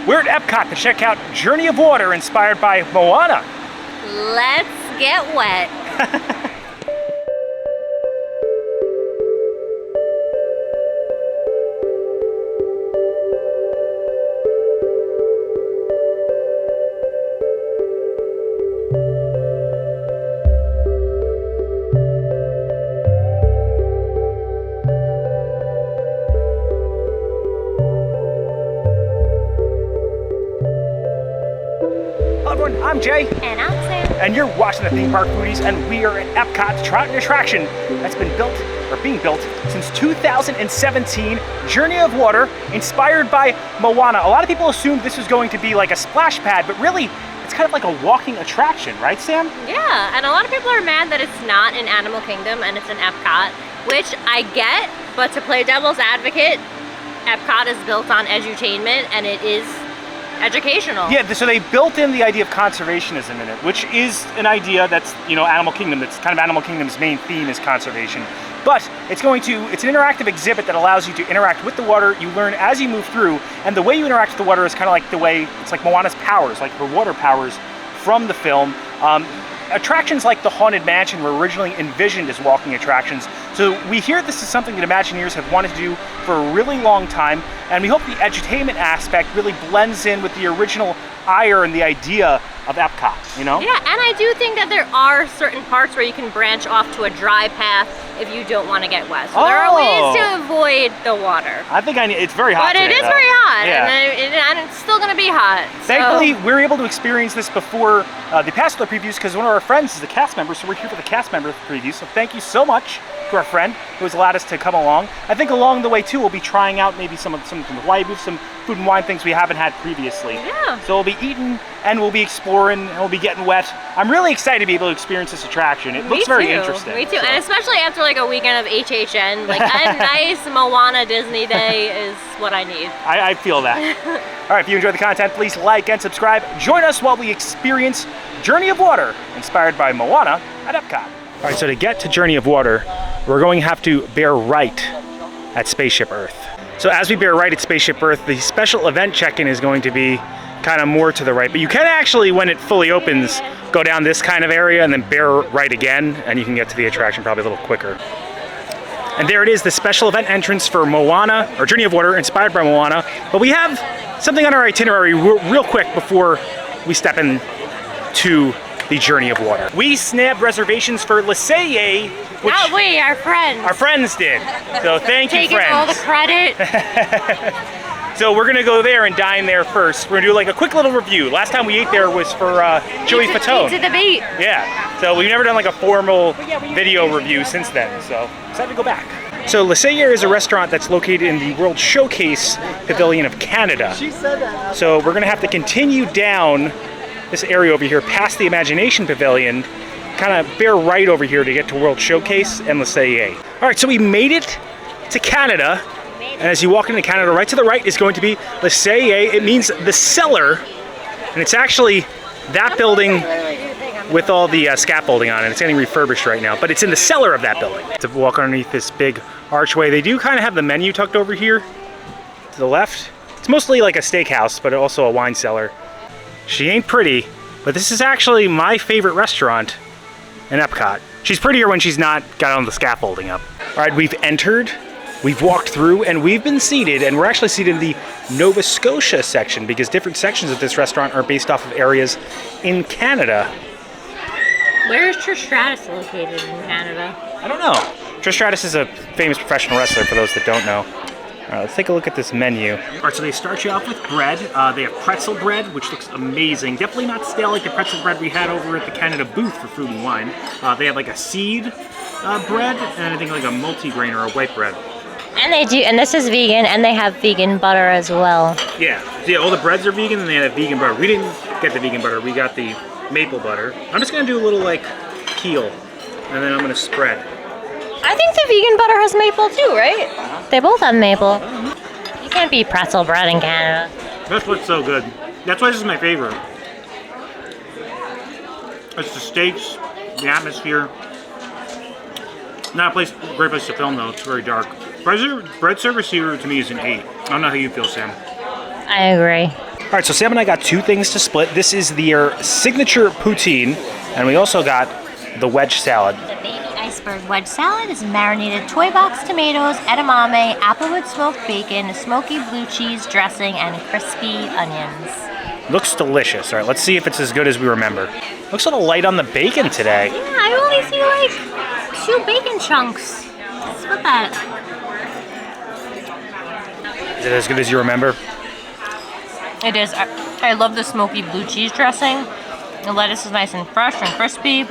We're at Epcot to check out Journey of Water inspired by Moana. Let's get wet. I'm Jay. And I'm Sam. And you're watching the Theme Park Foodies, and we are at Epcot to try out an attraction that's been built, or being built, since 2017, Journey of Water, inspired by Moana. A lot of people assumed this was going to be like a splash pad, but really, it's kind of like a walking attraction, right, Sam? Yeah, and a lot of people are mad that it's not in Animal Kingdom and it's in Epcot, which I get, but to play devil's advocate, Epcot is built on edutainment, and it is educational. Yeah, so they built in the idea of conservationism in it, which is an idea that's, Animal Kingdom, that's kind of Animal Kingdom's main theme is conservation. But it's an interactive exhibit that allows you to interact with the water. You learn as you move through, and the way you interact with the water is kind of like the way, it's like Moana's powers, like her water powers from the film. Attractions like the Haunted Mansion were originally envisioned as walking attractions. So we hear this is something that Imagineers have wanted to do for a really long time, and we hope the edutainment aspect really blends in with the original ire and the idea of Epcot, Yeah, and I do think that there are certain parts where you can branch off to a dry path if you don't want to get wet. So there are ways to avoid the water. I think it's very hot But today, it is though. very hot, Yeah. and it's still going to be hot. Thankfully, we're able to experience this before the past previews because one of our friends is a cast member, so we're here for the cast member preview. So thank you so much to our friend who has allowed us to come along. I think along the way too, we'll be trying out maybe some from the Hawaii booth, some food and wine things we haven't had previously. Yeah. So we'll be eating and we'll be exploring and we'll be getting wet. I'm really excited to be able to experience this attraction. It looks very interesting. Me too, so. and especially after like a weekend of HHN, like a nice Moana Disney day is what I need. I feel that. All right, if you enjoyed the content, please like and subscribe. Join us while we experience Journey of Water, inspired by Moana at Epcot. All right, so to get to Journey of Water, we're going to have to bear right at Spaceship Earth. So as we bear right at Spaceship Earth, the special event check-in is going to be kind of more to the right, but you can actually, when it fully opens, go down this kind of area and then bear right again, and you can get to the attraction probably a little quicker. And there it is, the special event entrance for Moana, or Journey of Water, inspired by Moana. But we have something on our itinerary real quick before we step in to the Journey of Water. We snagged reservations for Cellier, which Not we, our friends. our friends did. So thank you, Taking friends. all the credit. So we're gonna go there and dine there first. We're gonna do like a quick little review. Last time we ate there was for Joey Fatone. To the beat. Yeah, so we've never done like a formal video review since then, so excited to go back. So Le Cellier is a restaurant that's located in the World Showcase Pavilion of Canada. So we're gonna have to continue down this area over here past the Imagination Pavilion, kind of bear right over here to get to World Showcase and Le Cellier. All right, so we made it to Canada. And as you walk into Canada, right to the right is going to be Le Cellier. It means the cellar, and it's actually that building with all the scaffolding on it. It's getting refurbished right now, but it's in the cellar of that building. To walk underneath this big archway, they do kind of have the menu tucked over here to the left. It's mostly like a steakhouse, but also a wine cellar. She ain't pretty, but this is actually my favorite restaurant in Epcot. She's prettier when she's not got on the scaffolding up. All right, we've entered. We've walked through and we've been seated, and we're actually seated in the Nova Scotia section because different sections of this restaurant are based off of areas in Canada. Where is Trish Stratus located in Canada? I don't know. Trish Stratus is a famous professional wrestler for those that don't know. All right, let's take a look at this menu. All right, so they start you off with bread. They have pretzel bread, which looks amazing. Definitely not stale like the pretzel bread we had over at the Canada booth for food and wine. They have like a seed bread, and I think like a multi-grain or a white bread. And they do, and this is vegan, and they have vegan butter as well. Yeah, all the breads are vegan, and they have vegan butter. We didn't get the vegan butter, we got the maple butter. I'm just gonna do a little like peel, and then I'm gonna spread. I think the vegan butter has maple too, right? They both have maple. You can't beat pretzel bread in Canada. That's what's so good. That's why this is my favorite. It's the steaks, the atmosphere. Not a great place to film though, it's very dark. Bread service here to me is an 8. I don't know how you feel, Sam. I agree. All right, so Sam and I got two things to split. This is their signature poutine, and we also got the wedge salad. The baby iceberg wedge salad is marinated toy box tomatoes, edamame, applewood smoked bacon, smoky blue cheese dressing, and crispy onions. Looks delicious. All right, let's see if it's as good as we remember. Looks a little light on the bacon today. Yeah, I only see like 2 bacon chunks. Split that. Is it as good as you remember? It is. I love the smoky blue cheese dressing. The lettuce is nice and fresh and crispy.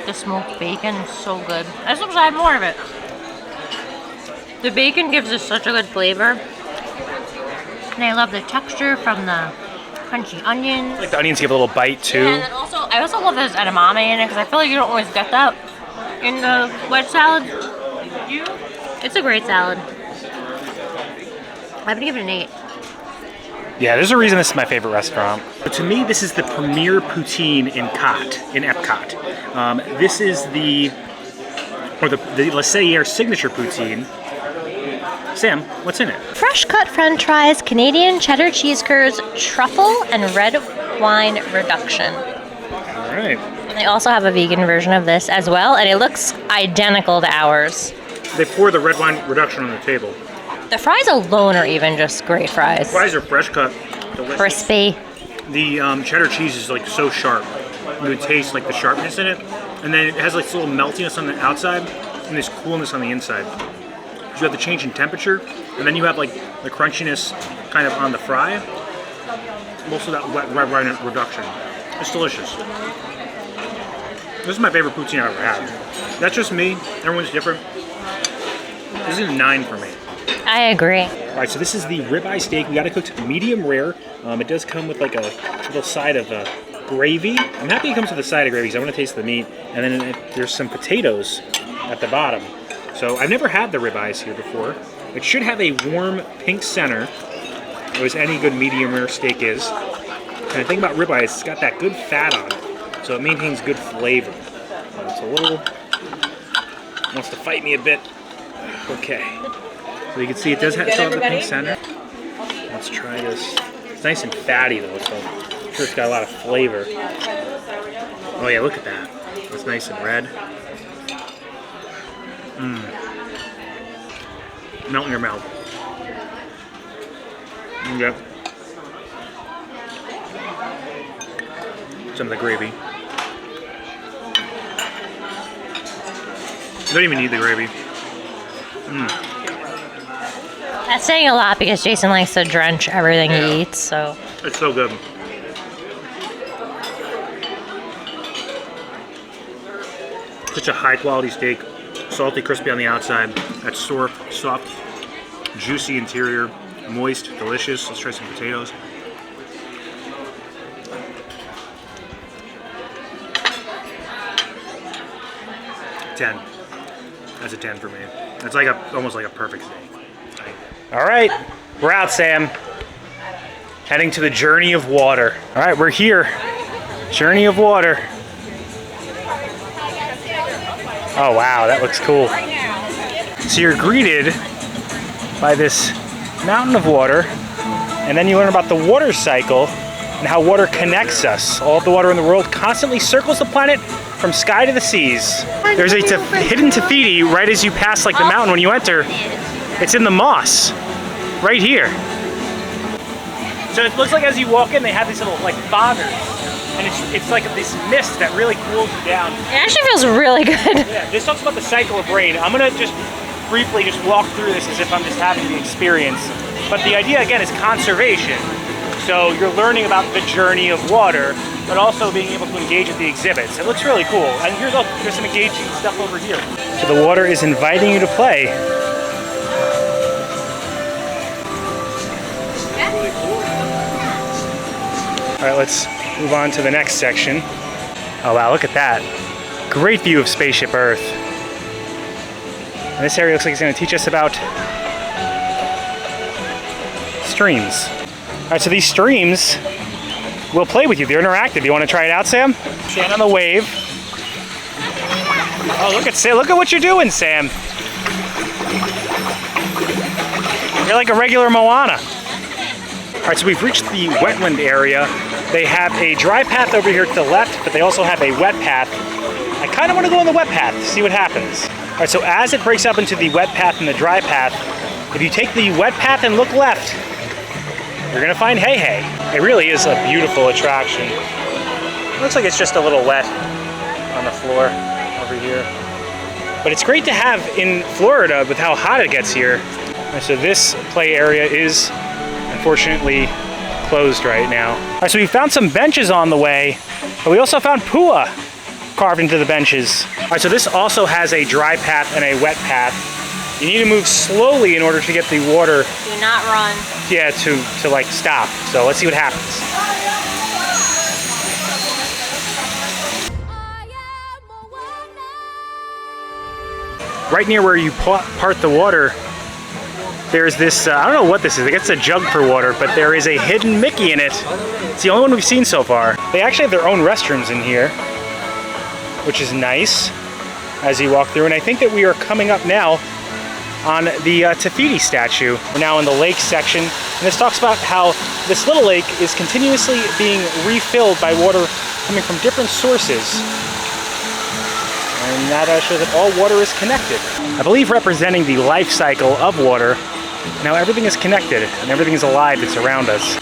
The smoked bacon is so good. I just wish I had more of it. The bacon gives us such a good flavor. And I love the texture from the crunchy onions. Like the onions give a little bite too. Yeah, and then also, I also love there's edamame in it because I feel like you don't always get that in the wedge salad. It's a great salad. I'm gonna give it an 8. Yeah, there's a reason this is my favorite restaurant. But to me, this is the premier poutine in Epcot. This is the Cellier signature poutine. Sam, what's in it? Fresh cut french fries, Canadian cheddar cheese curds, truffle, and red wine reduction. All right. And they also have a vegan version of this as well, and it looks identical to ours. They pour the red wine reduction on the table. The fries alone are even just great fries. Fries are fresh cut, delicious. Crispy. The cheddar cheese is like so sharp. You would taste like the sharpness in it, and then it has like this little meltiness on the outside and this coolness on the inside. You have the change in temperature, and then you have like the crunchiness kind of on the fry. Also that red wine reduction. It's delicious. This is my favorite poutine I've ever had. That's just me. Everyone's different. This is a 9 for me. I agree. All right, so this is the ribeye steak. We got it cooked medium rare. It does come with like a little side of gravy. I'm happy it comes with a side of gravy because I want to taste the meat. And then there's some potatoes at the bottom. So I've never had the ribeyes here before. It should have a warm pink center, as any good medium rare steak is. And the thing about ribeye is it's got that good fat on it, so it maintains good flavor. It's a little, wants to fight me a bit. Okay. So you can see it does still have the pink center. Let's try this. It's nice and fatty though, so I'm sure it's got a lot of flavor. Oh yeah, look at that. It's nice and red. Melt in your mouth. Yep. Some of the gravy. You don't even need the gravy. That's saying a lot because Jason likes to drench everything he eats, so. It's so good. Such a high quality steak. Salty, crispy on the outside. That soft, juicy interior. Moist, delicious. Let's try some potatoes. Ten. That's a 10 for me. That's like almost like a perfect steak. All right, we're out, Sam. Heading to the Journey of Water. All right, we're here. Journey of Water. Oh wow, that looks cool. So you're greeted by this mountain of water, and then you learn about the water cycle and how water connects us. All of the water in the world constantly circles the planet from sky to the seas. There's a hidden tafiti right as you pass like the mountain when you enter. It's in the moss, right here. So it looks like as you walk in, they have these little like foggers, and it's like this mist that really cools you down. It actually feels really good. Yeah, this talks about the cycle of rain. I'm gonna just briefly just walk through this as if I'm just having the experience. But the idea again is conservation. So you're learning about the journey of water, but also being able to engage with the exhibits. It looks really cool. And here's look, there's some engaging stuff over here. So the water is inviting you to play. All right, let's move on to the next section. Oh wow, look at that. Great view of Spaceship Earth. And this area looks like it's gonna teach us about streams. All right, so these streams will play with you. They're interactive. You wanna try it out, Sam? Stand on the wave. Oh, look at Sam. Look at what you're doing, Sam. You're like a regular Moana. All right, so we've reached the wetland area. They have a dry path over here to the left, but they also have a wet path. I kind of want to go on the wet path to see what happens. All right, so as it breaks up into the wet path and the dry path, if you take the wet path and look left, you're gonna find Hey Hey. It really is a beautiful attraction. It looks like it's just a little wet on the floor over here. But it's great to have in Florida with how hot it gets here. All right, so this play area is unfortunately closed right now. All right, so we found some benches on the way, but we also found pua carved into the benches. All right, so this also has a dry path and a wet path. You need to move slowly in order to get the water. Do not run. Yeah, to like stop. So let's see what happens. Right near where you part the water, there's this, I don't know what this is. I guess it's a jug for water, but there is a hidden Mickey in it. It's the only one we've seen so far. They actually have their own restrooms in here, which is nice as you walk through. And I think that we are coming up now on the Tafiti statue. We're now in the lake section, and this talks about how this little lake is continuously being refilled by water coming from different sources. And that shows that all water is connected. I believe representing the life cycle of water, now everything is connected and everything is alive that's around us.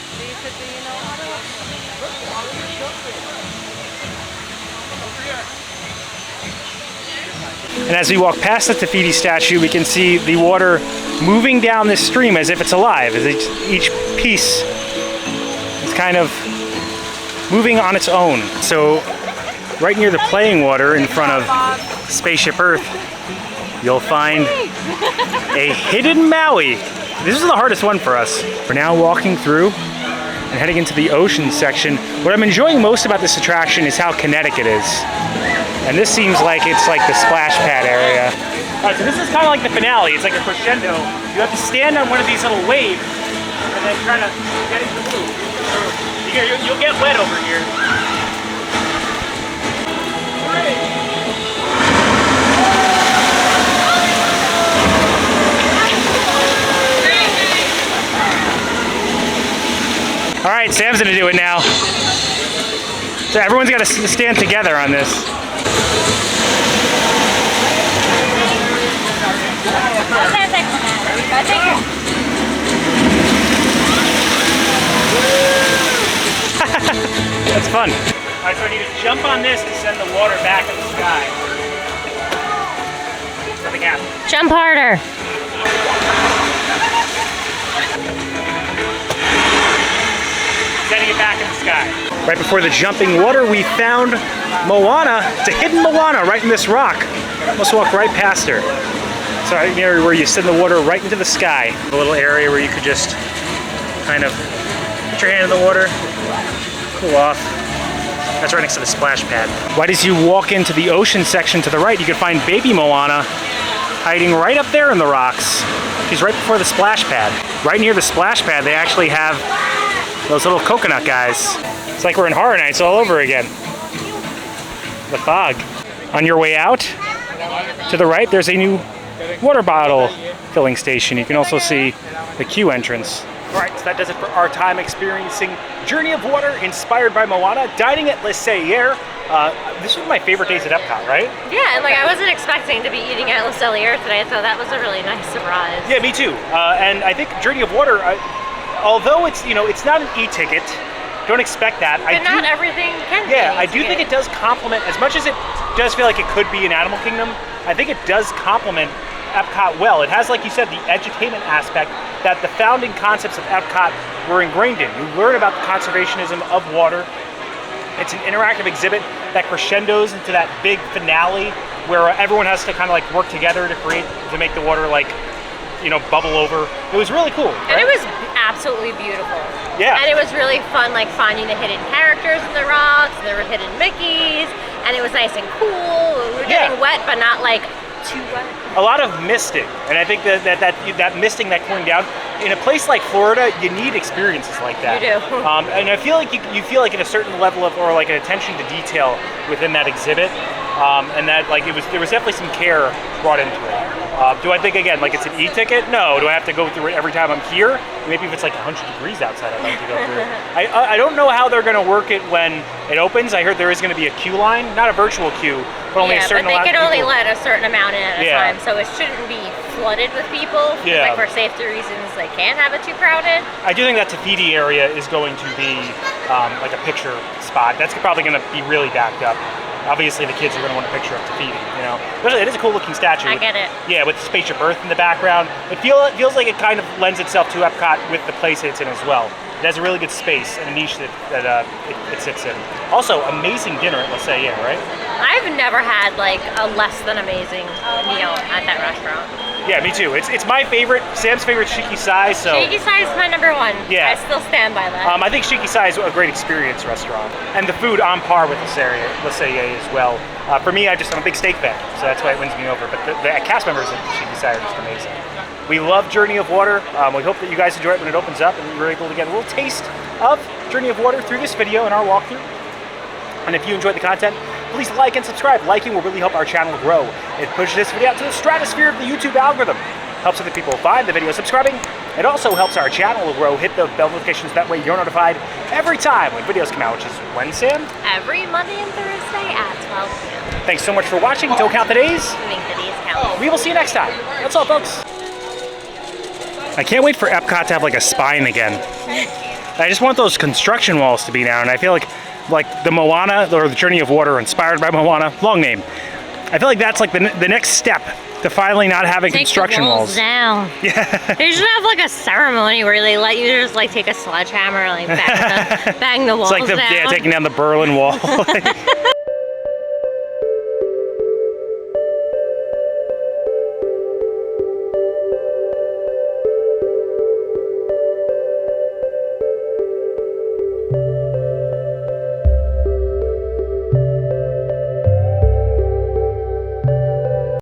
And as we walk past the Tafiti statue, we can see the water moving down this stream as if it's alive, as each piece is kind of moving on its own. So right near the playing water in front of Spaceship Earth, you'll find a hidden Maui. This is the hardest one for us. We're now walking through and heading into the ocean section. What I'm enjoying most about this attraction is how kinetic it is. And this seems like it's like the splash pad area. All right, so this is kind of like the finale. It's like a crescendo. You have to stand on one of these little waves and then try to get it to move. You'll get wet over here. All right, Sam's gonna do it now. So everyone's gotta stand together on this. That's fun. All right, so I need to jump on this to send the water back in the sky. Nothing happens. Jump harder. Sending it back in the sky. Right before the jumping water, we found Moana. It's a hidden Moana right in this rock. Almost walked right past her. So right near where you send the water right into the sky. A little area where you could just kind of put your hand in the water, cool off. That's right next to the splash pad. Right as you walk into the ocean section to the right, you can find baby Moana hiding right up there in the rocks. She's right before the splash pad. Right near the splash pad, they actually have those little coconut guys. It's like we're in Horror Nights all over again. The fog. On your way out, to the right, there's a new water bottle filling station. You can also see the queue entrance. All right, so that does it for our time experiencing Journey of Water inspired by Moana, dining at Le Cellier. This was my favorite days at Epcot, right? Yeah, and like I wasn't expecting to be eating at Le Cellier today, so that was a really nice surprise. Yeah, me too. And I think Journey of Water, although it's it's not an e-ticket, don't expect that. But not everything can be. Yeah, I do think it does complement, as much as it does feel like it could be an Animal Kingdom, I think it does complement Epcot well. It has, like you said, the edutainment aspect that the founding concepts of Epcot were ingrained in. You learn about the conservationism of water. It's an interactive exhibit that crescendos into that big finale where everyone has to kind of like work together to make the water like, bubble over. It was really cool. Right? And it was absolutely beautiful. Yeah. And it was really fun, like finding the hidden characters in the rocks. There were hidden Mickeys, and it was nice and cool. We were getting wet, but not like too wet. A lot of misting, and I think that misting, that cooling down, in a place like Florida, you need experiences like that. You do. And I feel like you feel like in a certain level of, or like an attention to detail within that exhibit, and that like there was definitely some care brought into it. Do I think, again, like it's an e-ticket? No. Do I have to go through it every time I'm here? Maybe if it's like 100 degrees outside, I'd like to go through it. I don't know how they're going to work it when it opens. I heard there is going to be a queue line, not a virtual queue, but only a certain amount. But they can only let a certain amount in at a time, so it shouldn't be flooded with people. Yeah. Like for safety reasons, they can't have it too crowded. I do think that Tahiti area is going to be like a picture spot. That's probably going to be really backed up. Obviously, the kids are going to want a picture of Tahiti, you know. It is a cool-looking statue. I get it. Yeah, with Spaceship Earth in the background. It feels like it kind of lends itself to Epcot with the place it's in as well. It has a really good space and a niche that it sits in. Also, amazing dinner at Cellier, right? I've never had like a less than amazing meal at that restaurant. Yeah, me too. It's my favorite. Sam's favorite Shiki Sai. So Shiki Sai is my number one. Yeah, I still stand by that. I think Shiki Sai is a great experience restaurant, and the food on par with Cellier as well. For me, I'm a big steak fan, so that's why it wins me over. But the cast members at Shiki Sai are just amazing. We love Journey of Water. We hope that you guys enjoy it when it opens up, and you're able to get a little taste of Journey of Water through this video and our walkthrough. And if you enjoyed the content, please like and subscribe. Liking will really help our channel grow. It pushes this video out to the stratosphere of the YouTube algorithm. Helps other people find the video. Subscribing. It also helps our channel grow. Hit the bell notifications. That way you're notified every time when videos come out, which is when, Sam? Every Monday and Thursday at 12 p.m. Thanks so much for watching. Don't count the days. Make the days count. We will see you next time. That's all, folks. I can't wait for Epcot to have like a spine again. I just want those construction walls to be down. I feel like the Moana or the Journey of Water inspired by Moana, long name. I feel like that's like the next step to finally not having construction walls. Down. Yeah. They should have like a ceremony where they let you just like take a sledgehammer and like bang the walls it's like down. Yeah, taking down the Berlin Wall.